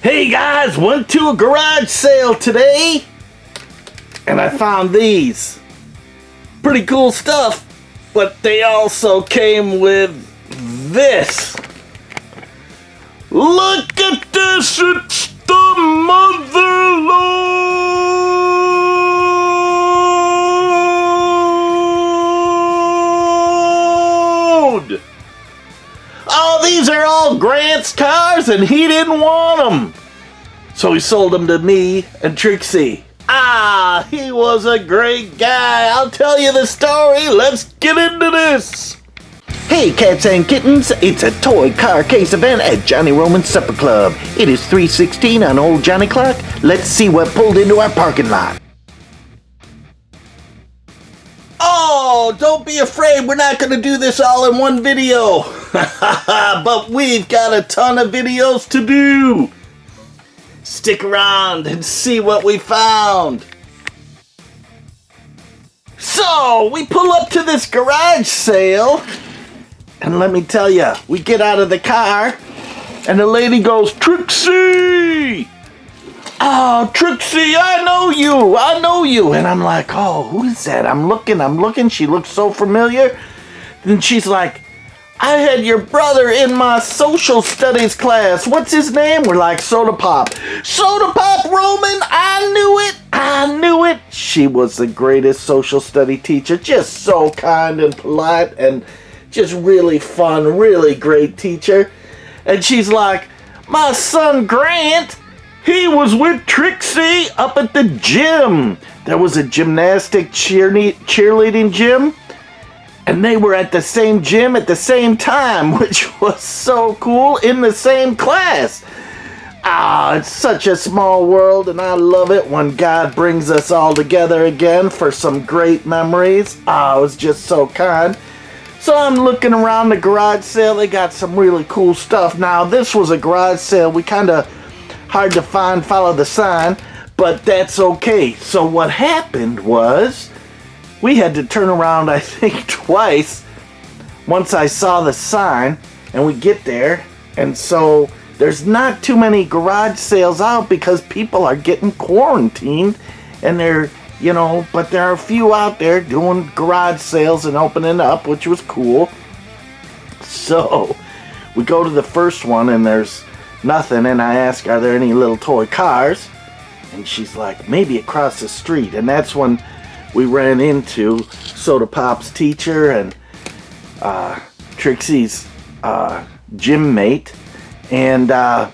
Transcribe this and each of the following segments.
Hey guys, went to a garage sale today and I found these. Pretty cool stuff, but they also came with this. Look at this, it's the motherload! Oh, these are all Grant's cars and he didn't want them. So he sold them to me and Trixie. Ah, he was a great guy. I'll tell you the story. Let's get into this. Hey cats and kittens, it's a toy car case event at Johnny Roman's Supper Club. It is 3:16 on old Johnny Clock. Let's see what pulled into our parking lot. Oh, don't be afraid. We're not going to do this all in one video. But we've got a ton of videos to do. Stick around and see what we found. So, we pull up to this garage sale. And let me tell you, we get out of the car. And the lady goes, Trixie! Oh, Trixie, I know you. And I'm like, oh, who is that? I'm looking. She looks so familiar. Then she's like, I had your brother in my social studies class. What's his name? We're like, Soda Pop. Soda Pop Roman, I knew it. She was the greatest social study teacher. Just so kind and polite and just really fun, really great teacher. And she's like, my son Grant, he was with Trixie up at the gym. There was a gymnastic cheerleading gym. And they were at the same gym at the same time, which was so cool, in the same class. Ah, it's such a small world, and I love it when God brings us all together again for some great memories. Ah, it was just so kind. So I'm looking around the garage sale. They got some really cool stuff. Now, this was a garage sale. We kind of hard to find, follow the sign, but that's okay. So what happened was, we had to turn around, I think, twice once I saw the sign, and we get there, and so there's not too many garage sales out because people are getting quarantined, and but there are a few out there doing garage sales and opening up, which was cool. So we go to the first one, and there's nothing, and I ask, are there any little toy cars? And she's like, maybe across the street, and that's when we ran into Soda Pop's teacher and Trixie's gym mate, and I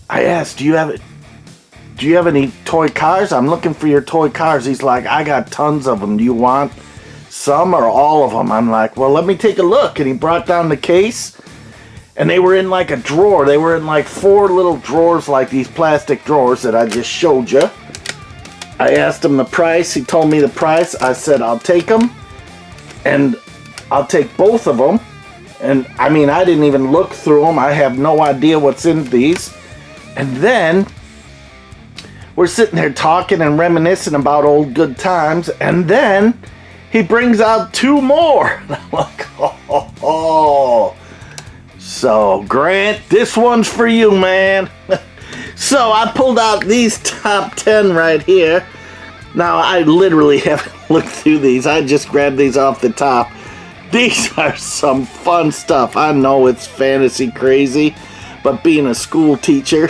asked, do you have any toy cars? I'm looking for your toy cars. He's like, I got tons of them. Do you want some or all of them? I'm like, well, let me take a look. And he brought down the case, and they were in like a drawer. They were in like 4 little drawers, like these plastic drawers that I just showed you. I asked him the price. He told me the price. I said, I'll take them. And I'll take both of them. And I mean, I didn't even look through them. I have no idea what's in these. And then we're sitting there talking and reminiscing about old good times. And then he brings out 2 more. And I'm like, oh. So, Grant, this one's for you, man. So I pulled out these top 10 right here. Now, I literally haven't looked through these. I just grabbed these off the top. These are some fun stuff. I know it's fantasy crazy, but being a school teacher,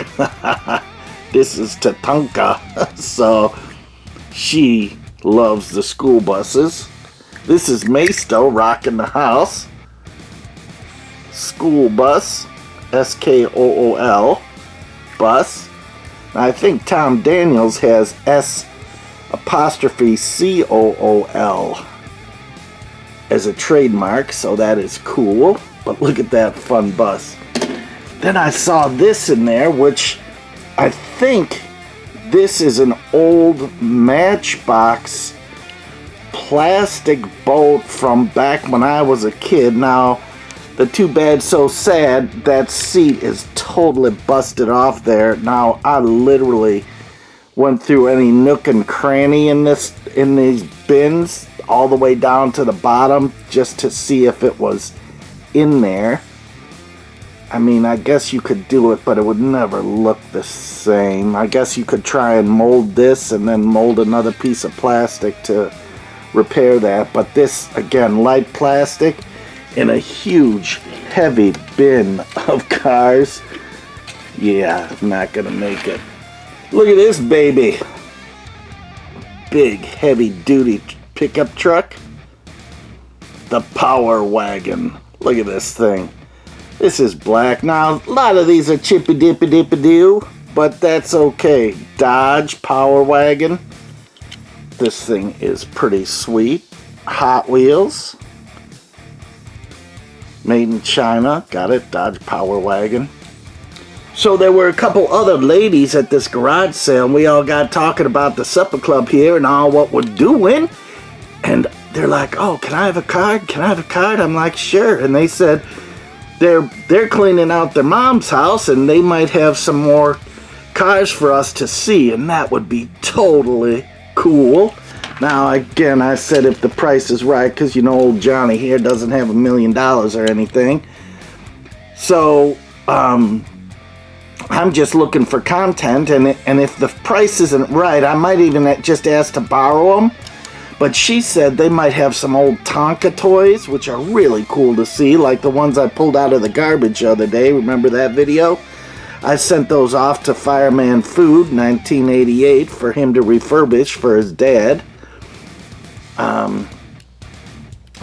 this is Tatanka. So she loves the school buses. This is Maisto rocking the house. School bus, SKOOL. Bus. I think Tom Daniels has S''COOL as a trademark, so that is cool. But look at that fun bus. Then I saw this in there, which I think this is an old Matchbox plastic boat from back when I was a kid. Now, the Too Bad So Sad, that seat is totally busted off there. Now, I literally went through any nook and cranny in these bins, all the way down to the bottom, just to see if it was in there. I mean, I guess you could do it, but it would never look the same. I guess you could try and mold this and then mold another piece of plastic to repair that. But this, again, light plastic in a huge, heavy bin of cars. Yeah, I'm not gonna make it. Look at this baby. Big, heavy-duty pickup truck. The Power Wagon. Look at this thing. This is black. Now, a lot of these are chippy-dippy-dippy-doo, but that's okay. Dodge Power Wagon. This thing is pretty sweet. Hot Wheels. Made in China. Got it. Dodge Power Wagon. So there were a couple other ladies at this garage sale, and we all got talking about the supper club here and all what we're doing. And they're like, oh, can I have a card? Can I have a card? I'm like, sure. And they said they're cleaning out their mom's house, and they might have some more cars for us to see, and that would be totally cool. Now, again, I said if the price is right, because, you know, old Johnny here doesn't have $1 million or anything. So, I'm just looking for content, and if the price isn't right, I might even just ask to borrow them. But she said they might have some old Tonka toys, which are really cool to see, like the ones I pulled out of the garbage the other day. Remember that video? I sent those off to Fireman Food, 1988, for him to refurbish for his dad.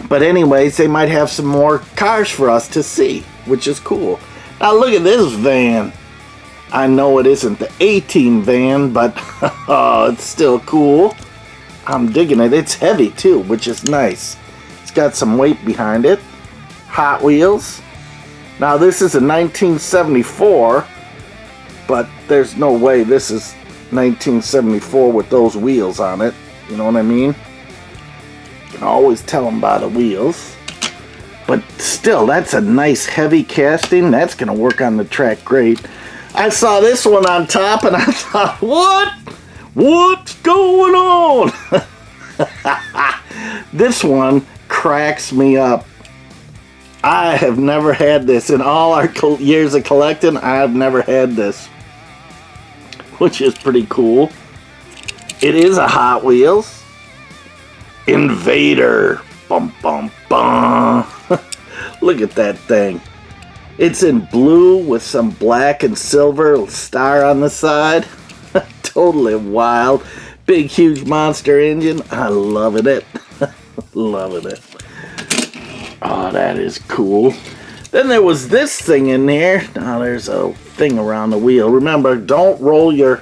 But anyways, they might have some more cars for us to see, which is cool. Now look at this van. I know it isn't the A-Team van, but oh, it's still cool. I'm digging it. It's heavy too, which is nice. It's got some weight behind it. Hot Wheels. Now this is a 1974, but there's no way this is 1974 with those wheels on it. You know what I mean? You can always tell them by the wheels. But still, that's a nice heavy casting. That's going to work on the track great. I saw this one on top and I thought, what? What's going on? This one cracks me up. I have never had this. In all our years of collecting, I've never had this. Which is pretty cool. It is a Hot Wheels. Invader. Bum, bum, bum. Look at that thing. It's in blue with some black and silver star on the side. Totally wild. Big, huge monster engine. I loving it. Loving it. Oh, that is cool. Then there was this thing in there. Now there's a thing around the wheel. Remember, don't roll your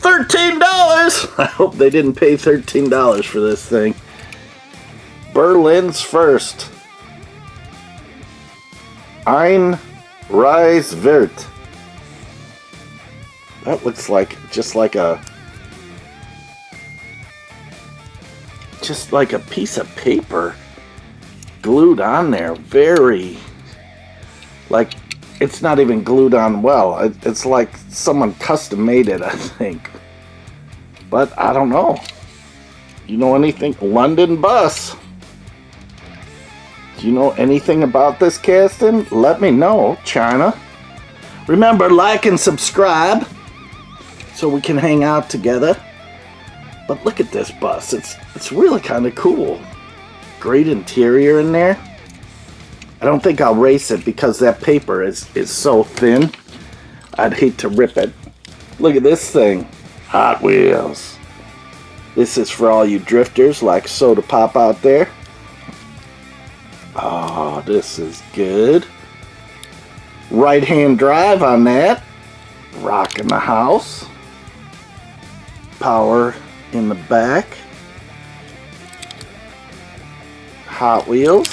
$13. I hope they didn't pay $13 for this thing. Berlin's first. Ein Reis wird. That looks like just like a piece of paper glued on there. Very, like, it's not even glued on well. It's like someone custom made it, I think. But I don't know. You know anything? London Bus. Do you know anything about this casting? Let me know, China. Remember, like and subscribe so we can hang out together. But look at this bus. It's really kind of cool. Great interior in there. I don't think I'll race it because that paper is so thin. I'd hate to rip it. Look at this thing. Hot Wheels. This is for all you drifters like Soda Pop out there. Oh, this is good. Right-hand drive on that. Rocking the house. Power in the back. Hot Wheels.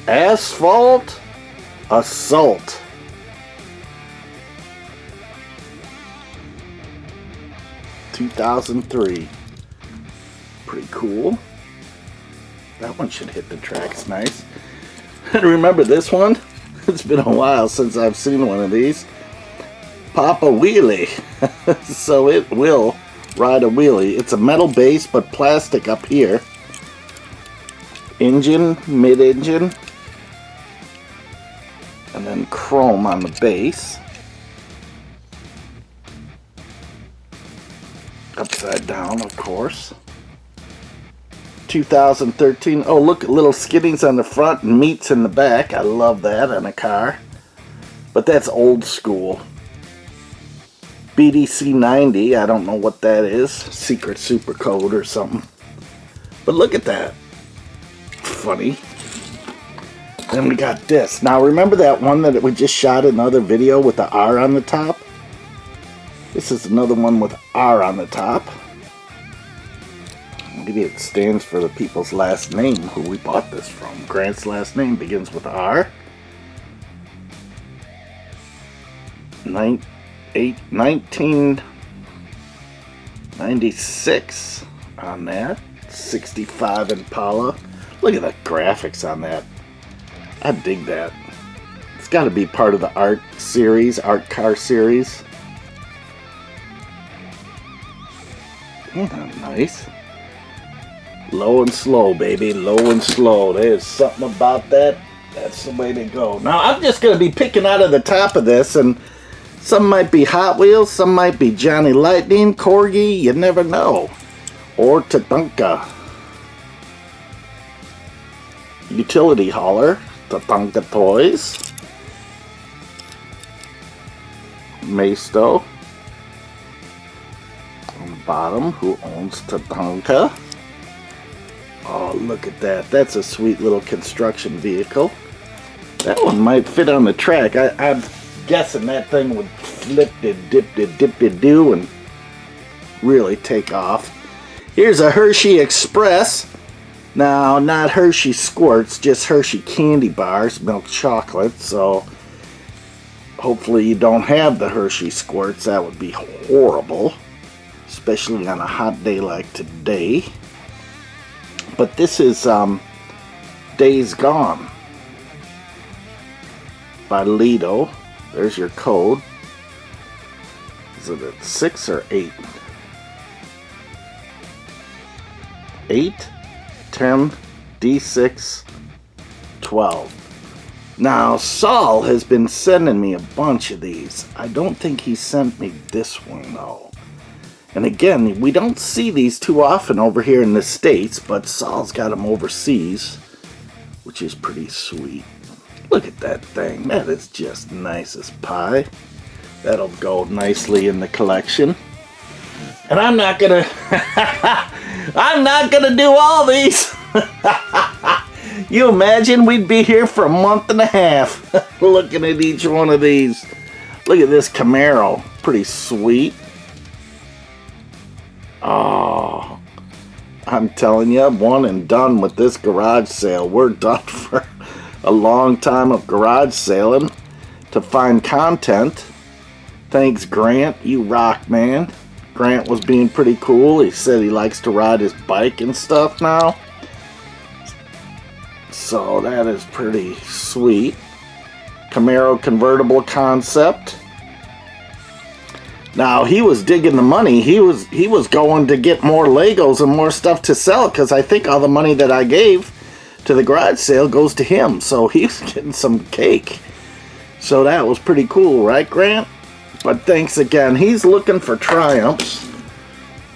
Asphalt Assault. (2003). Pretty cool. That one should hit the tracks nice. And remember this one? It's been a while since I've seen one of these. Papa Wheelie. So it will ride a wheelie. It's a metal base but plastic up here. Engine, mid-engine. chrome on the base. Upside down, of course. 2013. Oh, look at little skiddings on the front and meats in the back. I love that on a car. But that's old school. BDC 90. I don't know what that is. Secret super code or something. But look at that. Funny. Then we got this. Now remember that one that we just shot in another video with the R on the top? This is another one with R on the top. Maybe it stands for the people's last name who we bought this from. Grant's last name begins with R. 1996 on that. 65 Impala. Look at the graphics on that. I dig that. It's got to be part of the art series, art car series. Isn't that nice? Low and slow, baby. Low and slow. There's something about that. That's the way to go. Now, I'm just going to be picking out of the top of this, and some might be Hot Wheels, some might be Johnny Lightning, Corgi, you never know. Or Tatanka. Utility hauler, Tatanka Toys. Maisto. On the bottom, who owns Tatanka. Oh, look at that. That's a sweet little construction vehicle. That one might fit on the track. I'm guessing that thing would flip it, dip it, do, and really take off. Here's a Hershey Express. Now, not Hershey Squirts, just Hershey candy bars, milk chocolate. So, hopefully you don't have the Hershey Squirts. That would be horrible, especially on a hot day like today. But this is Days Gone by Lido. There's your code. Is it at 6 or 8? 8, 10, D6, 12. Now, Saul has been sending me a bunch of these. I don't think he sent me this one, though. And again, we don't see these too often over here in the States, but Saul's got them overseas, which is pretty sweet. Look at that thing. That is just nice as pie. That'll go nicely in the collection. And I'm not gonna do all these. You imagine we'd be here for a month and a half looking at each one of these. Look at this Camaro. Pretty sweet. Oh, I'm telling you, one and done with this garage sale. We're done for a long time of garage sailing to find content. Thanks, Grant. You rock, man. Grant was being pretty cool. He said he likes to ride his bike and stuff now. So that is pretty sweet. Camaro convertible concept. Now, he was digging the money. He was going to get more Legos and more stuff to sell, because I think all the money that I gave to the garage sale goes to him. So he's getting some cake. So that was pretty cool, right, Grant? But thanks again. He's looking for Triumphs.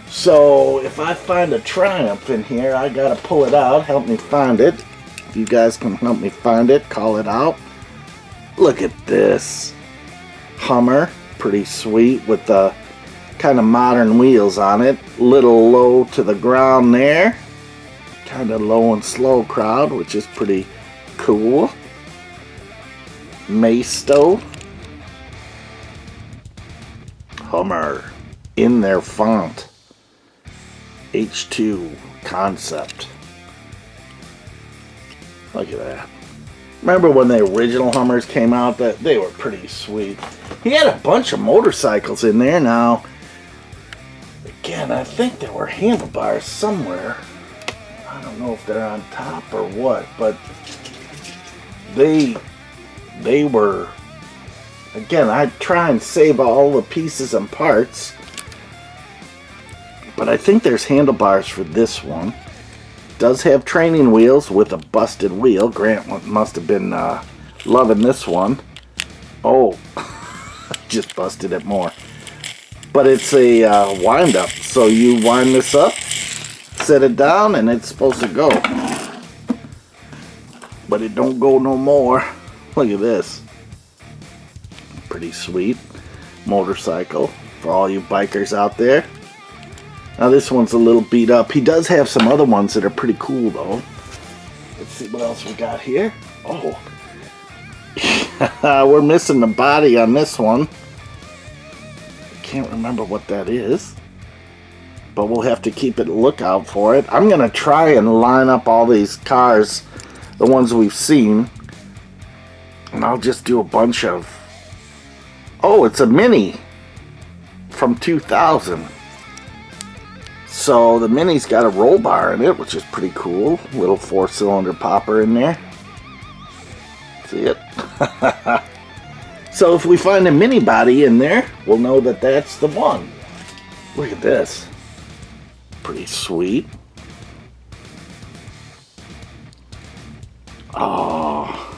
So if I find a Triumph in here, I got to pull it out. Help me find it. If you guys can help me find it, call it out. Look at this. Hummer. Pretty sweet with the kind of modern wheels on it. Little low to the ground there. Kind of low and slow crowd, which is pretty cool. Maisto. Hummer in their font. H2 concept. Look at that. Remember when the original Hummers came out? That they were pretty sweet. He had a bunch of motorcycles in there now. Again, I think there were handlebars somewhere. I don't know if they're on top or what, but they were. Again, I try and save all the pieces and parts, but I think there's handlebars for this one. Does have training wheels with a busted wheel. Grant must have been loving this one. Oh, just busted it more. But it's a wind up. So you wind this up, set it down, and it's supposed to go. But it don't go no more. Look at this. Pretty sweet motorcycle for all you bikers out there. Now this one's a little beat up. He does have some other ones that are pretty cool though. Let's see what else we got here. Oh. We're missing the body on this one. Can't remember what that is. But we'll have to keep a lookout for it. I'm going to try and line up all these cars, the ones we've seen. And I'll just do a bunch of... Oh, it's a Mini from 2000. So the Mini's got a roll bar in it, which is pretty cool. Little 4-cylinder popper in there. See it? So if we find a Mini body in there, we'll know that that's the one. Look at this. Pretty sweet. Oh,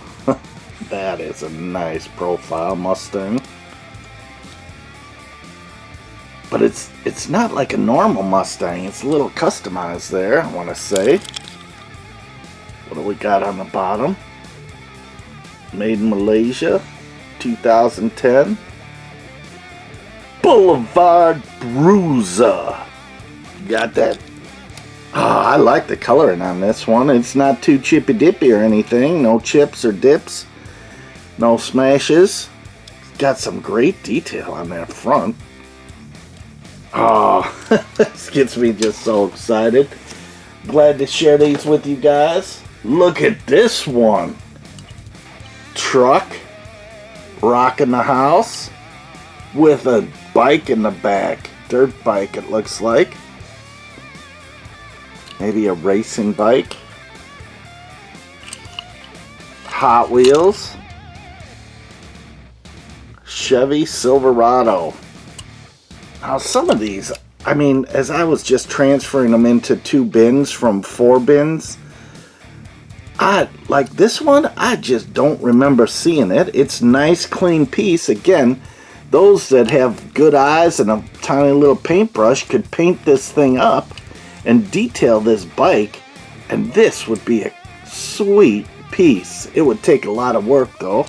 that is a nice profile Mustang. But it's not like a normal Mustang. It's a little customized there, I want to say. What do we got on the bottom? Made in Malaysia, 2010. Boulevard Bruiser. Got that? Oh, I like the coloring on this one. It's not too chippy dippy or anything. No chips or dips. No smashes. It's got some great detail on that front. Oh, this gets me just so excited. Glad to share these with you guys. Look at this one. Truck. Rocking the house. With a bike in the back. Dirt bike it looks like. Maybe a racing bike. Hot Wheels. Chevy Silverado. Now some of these, I mean, as I was just transferring them into 2 bins from 4 bins, like this one, I just don't remember seeing it. It's nice, clean piece. Again, those that have good eyes and a tiny little paintbrush could paint this thing up and detail this bike, and this would be a sweet piece. It would take a lot of work though.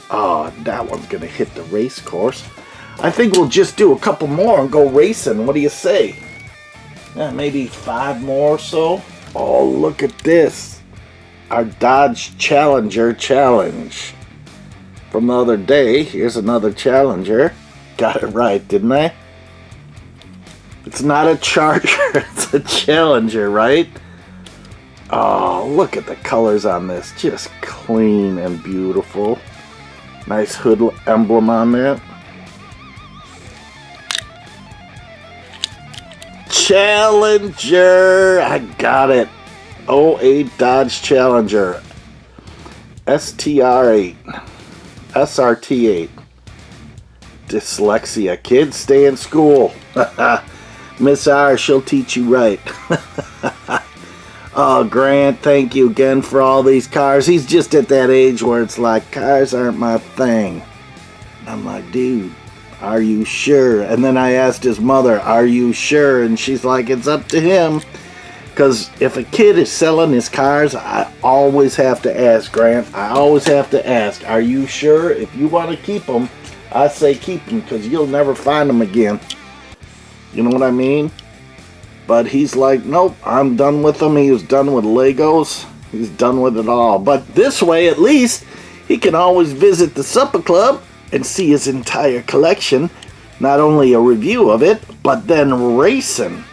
Oh, that one's gonna hit the race course. I think we'll just do a couple more and go racing. What do you say? Yeah, maybe 5 more or so. Oh, look at this. Our Dodge Challenger Challenge. From the other day, here's another Challenger. Got it right, didn't I? It's not a Charger, it's a Challenger, right? Oh, look at the colors on this. Just clean and beautiful. Nice hood emblem on that. Challenger! I got it. 08 Dodge Challenger. STR8. SRT8. Dyslexia. Kids, stay in school. Miss R, she'll teach you right. Oh, Grant, thank you again for all these cars. He's just at that age where it's like, cars aren't my thing. I'm like, dude, are you sure? And then I asked his mother, are you sure? And she's like, it's up to him. Because if a kid is selling his cars, I always have to ask, Grant. I always have to ask, are you sure? If you want to keep them, I say keep them because you'll never find them again. You know what I mean? But he's like, nope, I'm done with them. He was done with Legos. He's done with it all. But this way, at least, he can always visit the Supper Club and see his entire collection. Not only a review of it, but then racing.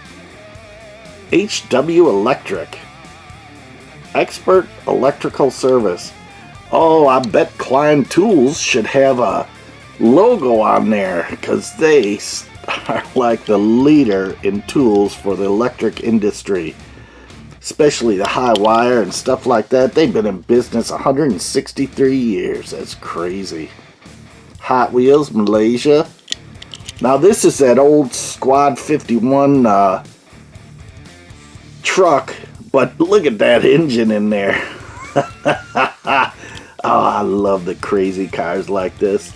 HW Electric. Expert Electrical Service. Oh, I bet Klein Tools should have a logo on there because they are like the leader in tools for the electric industry. Especially the high wire and stuff like that. They've been in business 163 years. That's crazy. Hot Wheels, Malaysia. Now this is that old Squad 51 truck, but look at that engine in there. Oh, I love the crazy cars like this.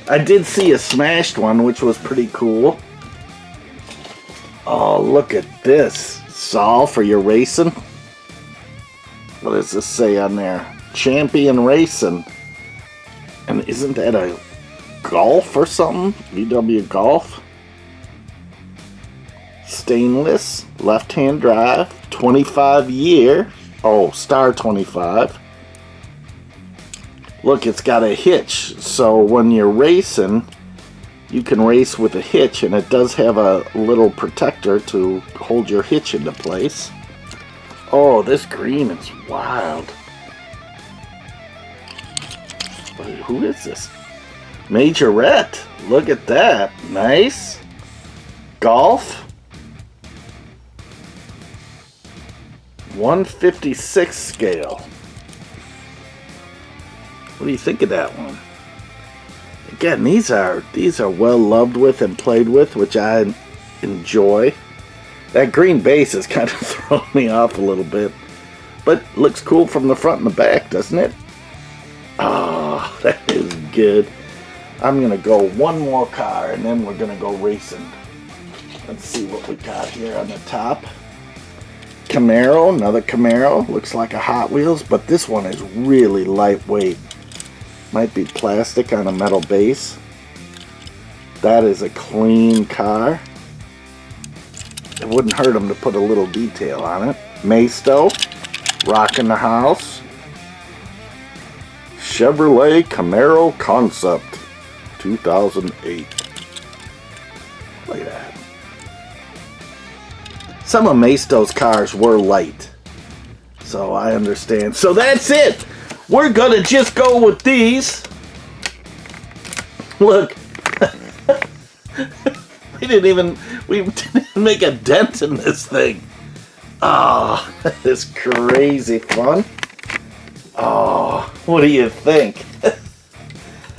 I did see a smashed one, which was pretty cool. Oh, look at this. Saul for your racing. What does this say on there? Champion Racing. And isn't that a Golf or something? VW Golf. Stainless, left-hand drive, 25 year. Oh, star 25. Look, it's got a hitch. So when you're racing, you can race with a hitch, and it does have a little protector to hold your hitch into place. Oh, this green is wild. Wait, who is this? Majorette. Look at that. Nice. Golf. 156 scale. What do you think of that one? Again, these are well loved with and played with, which I enjoy. That green base is kind of throwing me off a little bit, but looks cool from the front and the back, doesn't it? Oh, that is good. I'm gonna go one more car and then we're gonna go racing. Let's see what we got here on the top. Camaro, another Camaro. Looks like a Hot Wheels, but this one is really lightweight. Might be plastic on a metal base. That is a clean car. It wouldn't hurt them to put a little detail on it. Maisto, rocking the house. Chevrolet Camaro Concept, 2008. Look at that. Some of Maisto's cars were light, so I understand. So that's it. We're gonna just go with these. Look, we didn't make a dent in this thing. Oh, that is crazy fun. Oh, what do you think?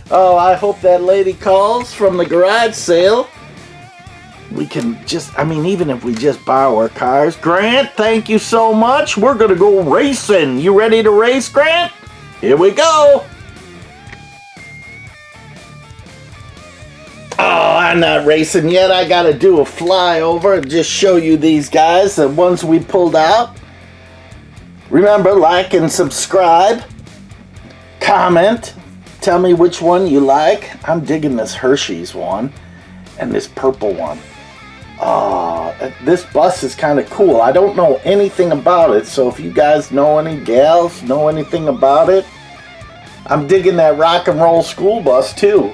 Oh, I hope that lady calls from the garage sale. We can just, I mean, even if we just borrow our cars. Grant, thank you so much. We're going to go racing. You ready to race, Grant? Here we go. Oh, I'm not racing yet. I got to do a flyover and just show you these guys, the ones we pulled out. Remember, like and subscribe. Comment. Tell me which one you like. I'm digging this Hershey's one and this purple one. This bus is kind of cool. I don't know anything about it, so if you guys know any gals, know anything about it, I'm digging that rock and roll school bus too.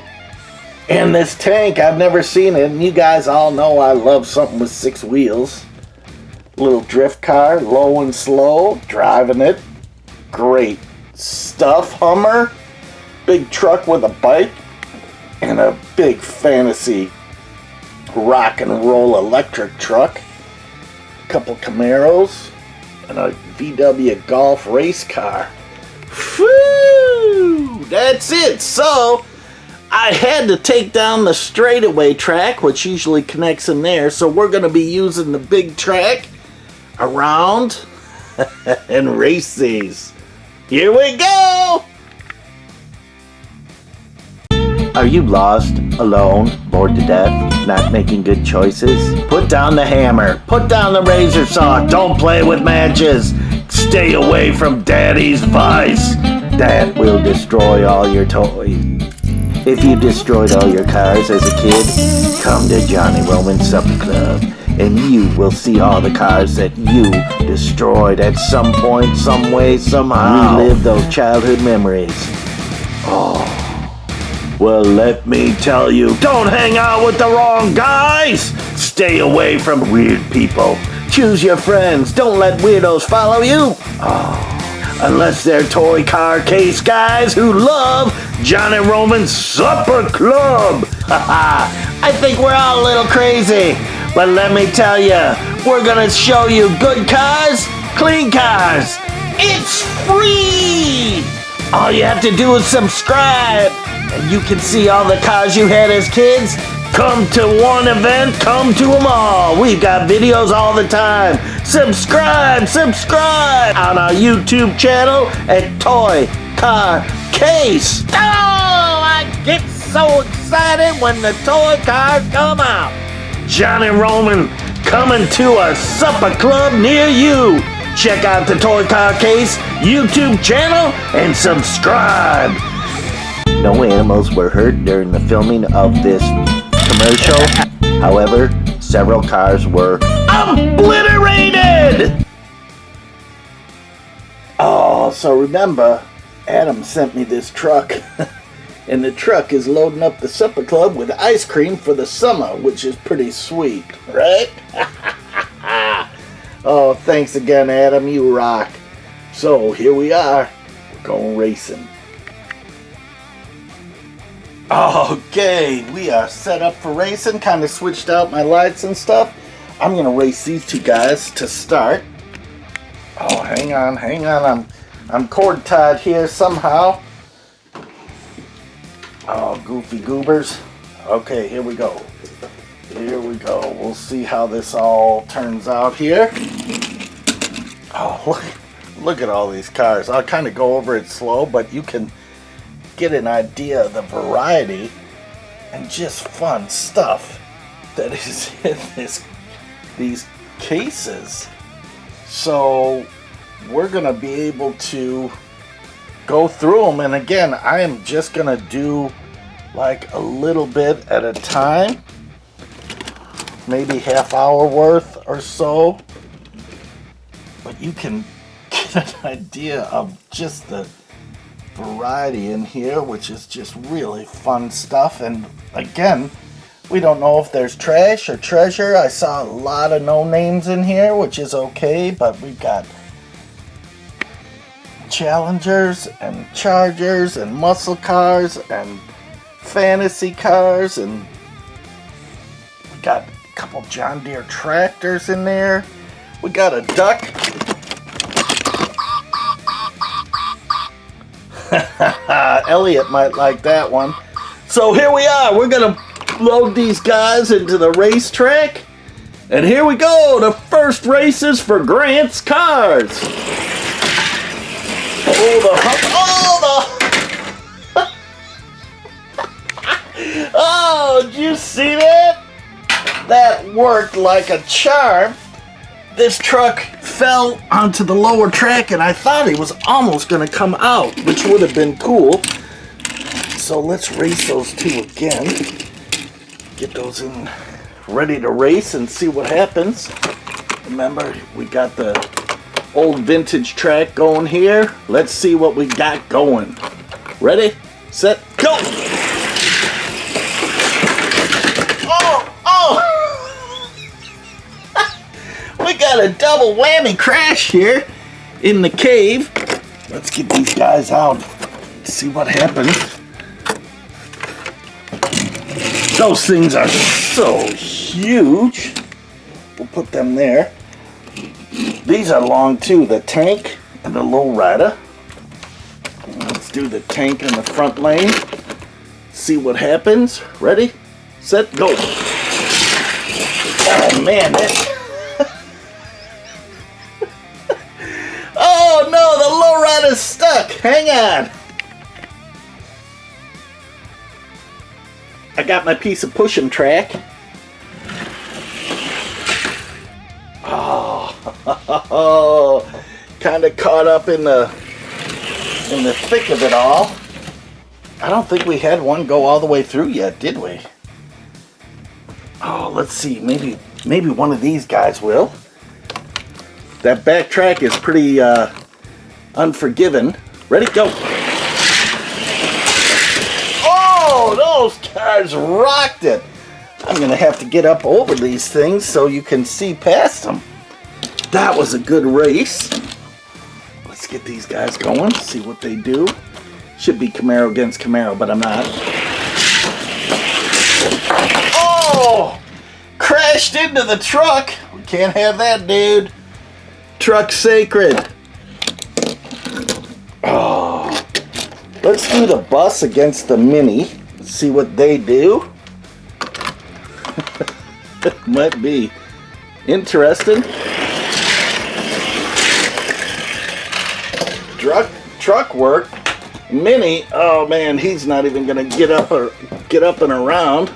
And this tank, I've never seen it, and you guys all know I love something with 6 wheels. Little drift car, low and slow, driving it. Great stuff. Hummer, big truck with a bike, and a big fantasy rock and roll electric truck. A couple Camaros, and a VW Golf race car. Whew! That's it. So I had to take down the straightaway track, which usually connects in there. So we're going to be using the big track around and race these. Here we go! Are you lost, alone, bored to death, not making good choices? Put down the hammer. Put down the razor saw. Don't play with matches. Stay away from Daddy's vice. That will destroy all your toys. If you destroyed all your cars as a kid, come to Johnny Roman's Supper Club, and you will see all the cars that you destroyed at some point, some way, somehow. Relive those childhood memories. Oh. Well, let me tell you, don't hang out with the wrong guys! Stay away from weird people. Choose your friends. Don't let weirdos follow you. Oh, unless they're toy car case guys who love Johnny Roman's Supper Club. I think we're all a little crazy, but let me tell you, we're gonna show you good cars, clean cars. It's free! All you have to do is subscribe, and you can see all the cars you had as kids. Come to one event, come to them all. We've got videos all the time. Subscribe on our YouTube channel at Toy car case. Oh, I get so excited when the toy cars come out. Johnny Roman coming to a supper club near you. Check out the Toy Car Case YouTube channel and subscribe. No animals were hurt during the filming of this commercial. However, several cars were obliterated. Oh, so remember, Adam sent me this truck. And the truck is loading up the supper club with ice cream for the summer, which is pretty sweet, right? Oh, thanks again, Adam. You rock. So, here we are. We're going racing. Okay, we are set up for racing. Kind of switched out my lights and stuff. I'm going to race these two guys to start. Oh, hang on. I'm cord tied here somehow. Oh, goofy goobers. Okay, here we go. We'll see how this all turns out here. Oh, look at all these cars. I'll kind of go over it slow, but you can get an idea of the variety and just fun stuff that is in these cases. So we're going to be able to go through them, and again, I am just gonna do like a little bit at a time, maybe half hour worth or so, but you can get an idea of just the variety in here, which is just really fun stuff. And again, we don't know if there's trash or treasure. I saw a lot of no names in here, which is okay, but we've got Challengers and Chargers and muscle cars and fantasy cars, and we got a couple John Deere tractors in there. We got a duck. Elliot might like that one. So here we are. We're gonna load these guys into the racetrack, and here we go. The first races for Grant's Cars. Oh, did you see that? That worked like a charm. This truck fell onto the lower track, and I thought he was almost going to come out, which would have been cool. So let's race those two again. Get those in ready to race and see what happens. Remember, we got the old vintage track going here. Let's see what we got going. Ready, set, go! Oh! We got a double whammy crash here in the cave. Let's get these guys out. See what happens. Those things are so huge. We'll put them there. These are long too, the tank and the lowrider. Let's do the tank in the front lane. See what happens. Ready, set, go. Oh man, oh no, the lowrider's stuck. Hang on. I got my piece of pushing track. Oh, kind of caught up in the thick of it all. I don't think we had one go all the way through yet, did we? Oh, let's see. Maybe one of these guys will. That back track is pretty unforgiving. Ready, go. Oh, those cars rocked it. I'm going to have to get up over these things so you can see past them. That was a good race. Let's get these guys going, see what they do. Should be Camaro against Camaro, but I'm not. Oh! Crashed into the truck. We can't have that, dude. Truck sacred. Oh. Let's do the bus against the Mini. Let's see what they do. Might be interesting. Truck work. Mini, oh man, he's not even gonna get up and around.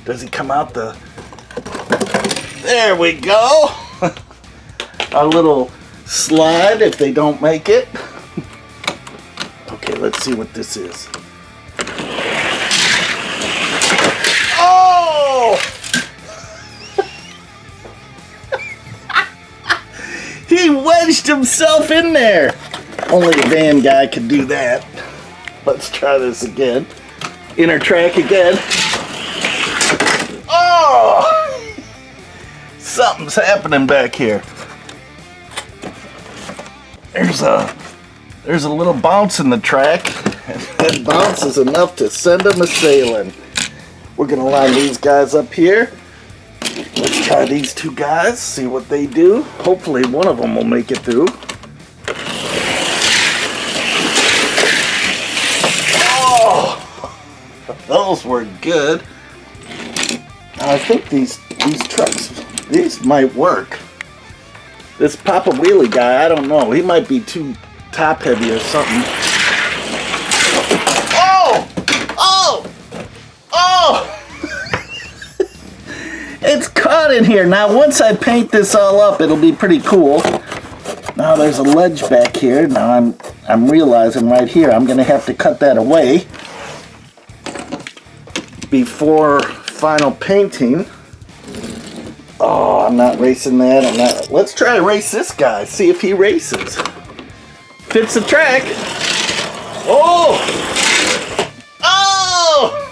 Does he come out the... There we go. A little slide if they don't make it. Okay, let's see what this is. Oh! He wedged himself in there. Only a van guy could do that. Let's try this again. Inner track again. Oh! Something's happening back here. There's a little bounce in the track. That bounce is enough to send them a-sailing. We're gonna line these guys up here. Let's try these two guys, see what they do. Hopefully one of them will make it through. Oh, those were good. I think these trucks, these might work. This Papa Wheelie guy, I don't know. He might be too top heavy or something. Oh! Oh! Oh! It's caught in here. Now, once I paint this all up, it'll be pretty cool. Now, there's a ledge back here. Now, I'm realizing right here, I'm going to have to cut that away before final painting. Oh, I'm not racing that. I'm not. Let's try to race this guy. See if he races. Fits the track. Oh! Oh!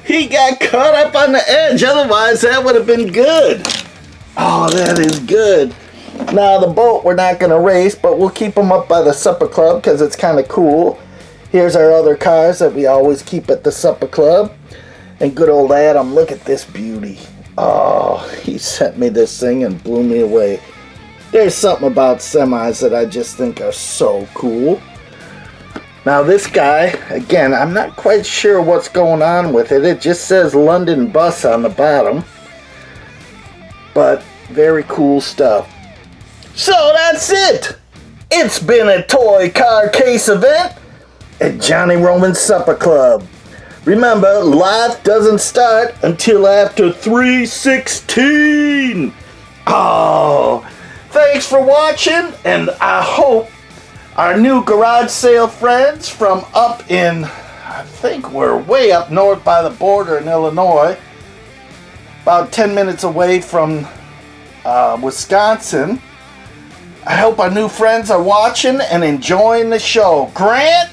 He got caught up on the edge. Otherwise, that would have been good. Oh, that is good. Now, the boat we're not going to race, but we'll keep them up by the supper club because it's kind of cool. Here's our other cars that we always keep at the supper club. And good old Adam, look at this beauty. Oh, he sent me this thing and blew me away. There's something about semis that I just think are so cool. Now this guy, again, I'm not quite sure what's going on with it. It just says London Bus on the bottom. But very cool stuff. So that's it. It's been a toy car case event at Johnny Roman's Supper Club. Remember, life doesn't start until after 3/16. Oh, thanks for watching, and I hope our new garage sale friends from up in, I think we're way up north by the border in Illinois, about 10 minutes away from Wisconsin. I hope our new friends are watching and enjoying the show. Grant?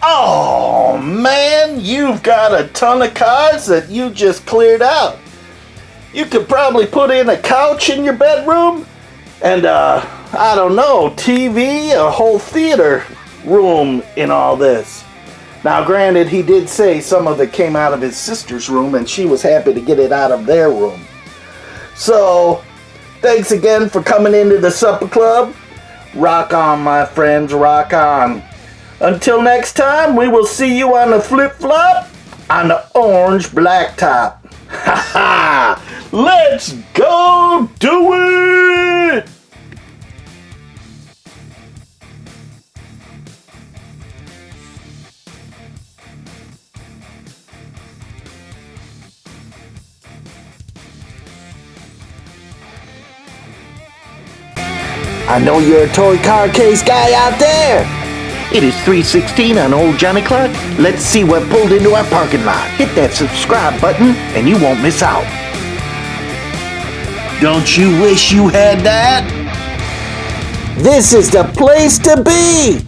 Oh man, you've got a ton of cars that you just cleared out. You could probably put in a couch in your bedroom and I don't know, TV, a whole theater room in all this. Now granted, he did say some of it came out of his sister's room and she was happy to get it out of their room. So, thanks again for coming into the Supper Club. Rock on, my friends, rock on. Until next time, we will see you on the flip-flop on the orange blacktop. Ha ha! Let's go do it! I know you're a toy car case guy out there. It is 3:16 on Old Johnny Clock. Let's see what pulled into our parking lot. Hit that subscribe button and you won't miss out. Don't you wish you had that? This is the place to be!